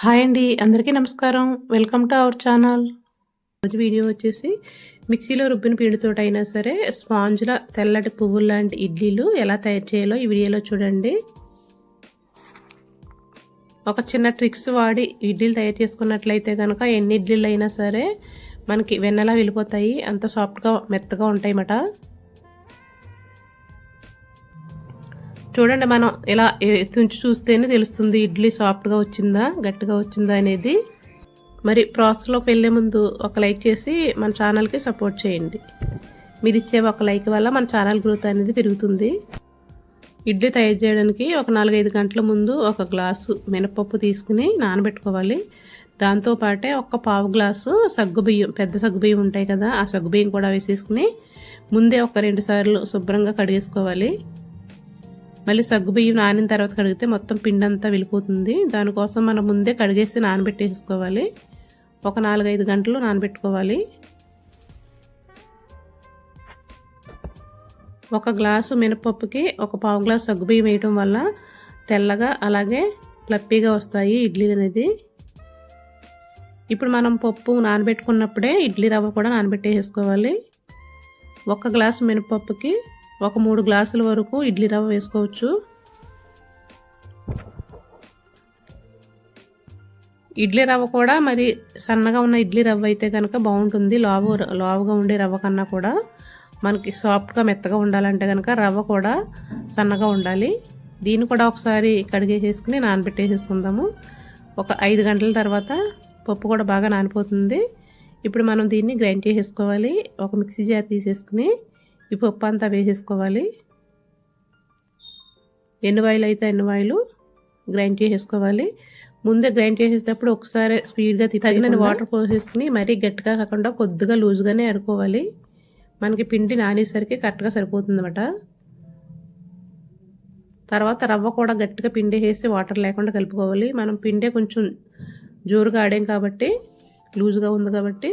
Hi అండి, అందరికీ నమస్కారం. Welcome to our channel. రోజు వీడియో వచ్చేసి మిక్సీలో రుబ్బిన పిండితోటైనా సరే స్పాంజ్ల తెల్లటి పువ్వుల లాంటి ఇడ్లీలు ఎలా తయారు చేయాలో ఈ వీడియోలో చూడండి. ఒక చిన్న ట్రిక్స్ వాడి ఇడ్లీలు తయారు చేసుకున్నట్లయితే కనుక ఎన్ని ఇడ్లీలు అయినా సరే మనకి వెన్నలా వెళ్ళిపోతాయి. అంత సాఫ్ట్గా మెత్తగా ఉంటాయన్నమాట. చూడండి, మనం ఇలా తుంచి చూస్తేనే తెలుస్తుంది ఇడ్లీ సాఫ్ట్గా వచ్చిందా గట్టిగా వచ్చిందా అనేది. మరి ప్రాసెస్లోకి వెళ్ళే ముందు ఒక లైక్ చేసి మన ఛానల్కి సపోర్ట్ చేయండి. మీరు ఇచ్చే ఒక లైక్ వల్ల మన ఛానల్ గ్రోత్ అనేది పెరుగుతుంది. ఇడ్లీ తయారు చేయడానికి ఒక 4-5 గంటల ముందు ఒక గ్లాసు మినపప్పు తీసుకుని నానబెట్టుకోవాలి. దాంతోపాటే ఒక పావు గ్లాసు సగ్గుబియ్యం, పెద్ద సగ్గుబియ్యం ఉంటాయి కదా, ఆ సగ్గుబియ్యం కూడా వేసేసుకుని ముందే ఒక 2 సార్లు శుభ్రంగా కడిగేసుకోవాలి. మళ్ళీ సగ్గుబియ్యం నానిన తర్వాత కడిగితే మొత్తం పిండి అంతా వెళ్ళిపోతుంది. దానికోసం మనం ముందే కడిగేసి నానబెట్టేసుకోవాలి. ఒక 4-5 గంటలు నానబెట్టుకోవాలి. ఒక గ్లాసు మినపప్పుకి ఒక పావు గ్లాసు సగ్గుబియ్యం వేయటం వల్ల తెల్లగా అలాగే ఫ్లప్పీగా వస్తాయి ఇడ్లీలు అనేది. ఇప్పుడు మనం పప్పు నానబెట్టుకున్నప్పుడే ఇడ్లీ రవ్వ కూడా నానబెట్టేసుకోవాలి. ఒక గ్లాసు మినపప్పుకి ఒక 3 గ్లాసుల వరకు ఇడ్లీ రవ్వ వేసుకోవచ్చు. ఇడ్లీ రవ్వ కూడా మరి సన్నగా ఉన్న ఇడ్లీ రవ్వ అయితే కనుక బాగుంటుంది. లావుగా ఉండే రవ్వ కన్నా కూడా మనకి సాఫ్ట్గా మెత్తగా ఉండాలంటే కనుక రవ్వ కూడా సన్నగా ఉండాలి. దీన్ని కూడా ఒకసారి కడిగేసేసుకుని నానబెట్టేసేసుకుందాము. ఒక 5 గంటల తర్వాత పప్పు కూడా బాగా నానిపోతుంది. ఇప్పుడు మనం దీన్ని గ్రైండ్ చేసేసుకోవాలి. ఒక మిక్సీ జార్ తీసేసుకుని ఈ పప్పు అంతా వేసేసుకోవాలి. ఎన్నువాయిలు అయితే ఎన్నువాయిలు గ్రైండ్ చేసేసుకోవాలి. ముందే గ్రైండ్ చేసేటప్పుడు ఒకసారి స్పీడ్గా తగినన్ని వాటర్ పోసేసుకుని మరీ గట్టిగా కాకుండా కొద్దిగా లూజ్గానే అడుకోవాలి. మనకి పిండి నానేసరికి కరెక్ట్గా సరిపోతుంది అన్నమాట. తర్వాత రవ్వ కూడా గట్టిగా పిండి వేసి వాటర్ లేకుండా కలుపుకోవాలి. మనం పిండే కొంచెం జోరుగా ఆడాం కాబట్టి, లూజ్గా ఉంది కాబట్టి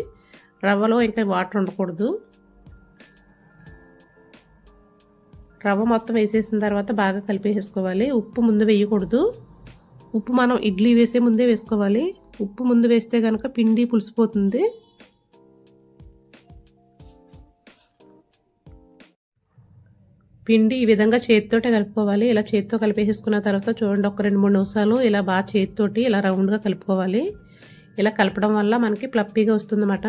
రవ్వలో ఇంకా వాటర్ ఉండకూడదు. రవ్వ మొత్తం వేసేసిన తర్వాత బాగా కలిపేసుకోవాలి. ఉప్పు ముందు వేయకూడదు. ఉప్పు మనం ఇడ్లీ వేసే ముందే వేసుకోవాలి. ఉప్పు ముందు వేస్తే కనుక పిండి పులిసిపోతుంది. పిండి ఈ విధంగా చేతితోటే కలుపుకోవాలి. ఇలా చేతితో కలిపేసుకున్న తర్వాత చూడండి, ఒక 2-3 నిమిషాలు ఇలా బాగా చేతితోటి ఇలా రౌండ్గా కలుపుకోవాలి. ఇలా కలపడం వల్ల మనకి ఫ్లప్పీగా వస్తుందన్నమాట.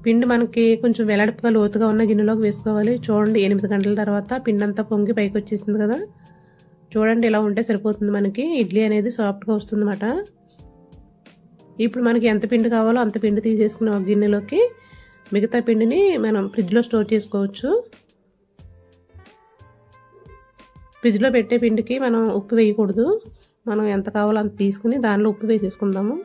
పిండి మనకి కొంచెం వెడల్పుగా లోతుగా ఉన్న గిన్నెలోకి వేసుకోవాలి. చూడండి, 8 గంటల తర్వాత పిండి అంతా పొంగి పైకి వచ్చేసింది కదా. చూడండి, ఇలా ఉంటే సరిపోతుంది. మనకి ఇడ్లీ అనేది సాఫ్ట్గా వస్తుందన్నమాట. ఇప్పుడు మనకి ఎంత పిండి కావాలో అంత పిండి తీసేసుకుని ఒక గిన్నెలోకి మిగతా పిండిని మనం ఫ్రిడ్జ్లో స్టోర్ చేసుకోవచ్చు. ఫ్రిడ్జ్లో పెట్టే పిండికి మనం ఉప్పు వేయకూడదు. మనం ఎంత కావాలో అంత తీసుకుని దానిలో ఉప్పు వేసేసుకుందాము.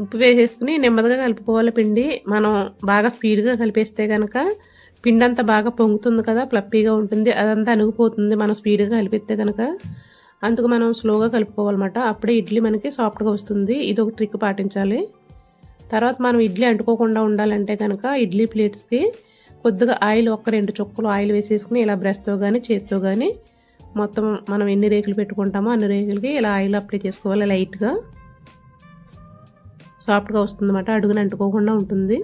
ఉప్పు వేసేసుకుని నెమ్మదిగా కలుపుకోవాలి. పిండి మనం బాగా స్పీడ్గా కలిపేస్తే కనుక పిండి అంతా బాగా పొంగుతుంది కదా, ఫ్లప్పీగా ఉంటుంది. అదంతా అణిగిపోతుంది మనం స్పీడ్గా కలిపిస్తే కనుక. అందుకు మనం స్లోగా కలుపుకోవాలన్నమాట. అప్పుడే ఇడ్లీ మనకి సాఫ్ట్గా వస్తుంది. ఇది ఒక ట్రిక్ పాటించాలి. తర్వాత మనం ఇడ్లీ అంటుకోకుండా ఉండాలంటే కనుక ఇడ్లీ ప్లేట్స్కి కొద్దిగా ఆయిల్, ఒక 2 చుక్కలు ఆయిల్ వేసేసుకుని ఇలా బ్రష్తో కానీ చేతితో కానీ మొత్తం మనం ఎన్ని రేకులు పెట్టుకుంటామో అన్ని రేకులకి ఇలా ఆయిల్ అప్లై చేసుకోవాలి. లైట్గా సాఫ్ట్గా వస్తుందన్నమాట. అడుగున అంటుకోకుండా ఉంటుంది.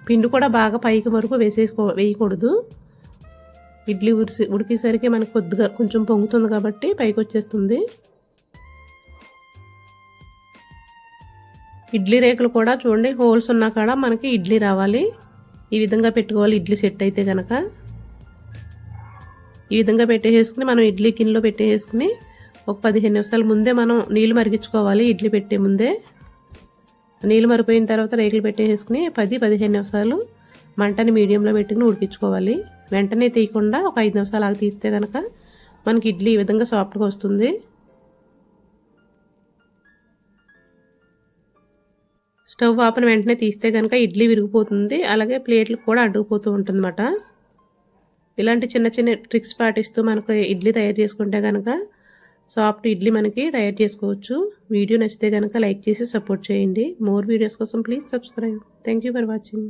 పిండి కూడా బాగా పైకి వరకు వేయకూడదు. ఇడ్లీ ఉడికేసరికి మనకు కొద్దిగా కొంచెం పొంగుతుంది కాబట్టి పైకి వచ్చేస్తుంది. ఇడ్లీ రేకులు కూడా చూడండి, హోల్స్ ఉన్నా కాడ మనకి ఇడ్లీ రావాలి. ఈ విధంగా పెట్టుకోవాలి. ఇడ్లీ సెట్ అయితే కనుక ఈ విధంగా పెట్టేసుకుని మనం ఇడ్లీ గిన్నెలో పెట్టేసుకుని ఒక 15 నిమిషాల ముందే మనం నీళ్ళు మరిగించుకోవాలి. ఇడ్లీ పెట్టే ముందే నీళ్ళు మరిపోయిన తర్వాత రేకులు పెట్టేసుకుని 10-15 నిమిషాలు మంటని మీడియంలో పెట్టుకుని ఉడికించుకోవాలి. వెంటనే తీయకుండా ఒక 5 నిమిషాలు ఆగి తీస్తే కనుక మనకి ఇడ్లీ ఈ విధంగా సాఫ్ట్గా వస్తుంది. స్టవ్ ఆపని వెంటనే తీస్తే కనుక ఇడ్లీ విరిగిపోతుంది. అలాగే ప్లేట్లు కూడా అడ్డుకుపోతూ ఉంటుందన్నమాట. ఇలాంటి చిన్న చిన్న ట్రిక్స్ పాటిస్తూ మనకు ఇడ్లీ తయారు చేసుకుంటే కనుక సాఫ్ట్ ఇడ్లీ మనకి తయారు చేసుకోవచ్చు. వీడియో నచ్చితే కనుక లైక్ చేసి సపోర్ట్ చేయండి. మోర్ వీడియోస్ కోసం please subscribe. Thank you for watching.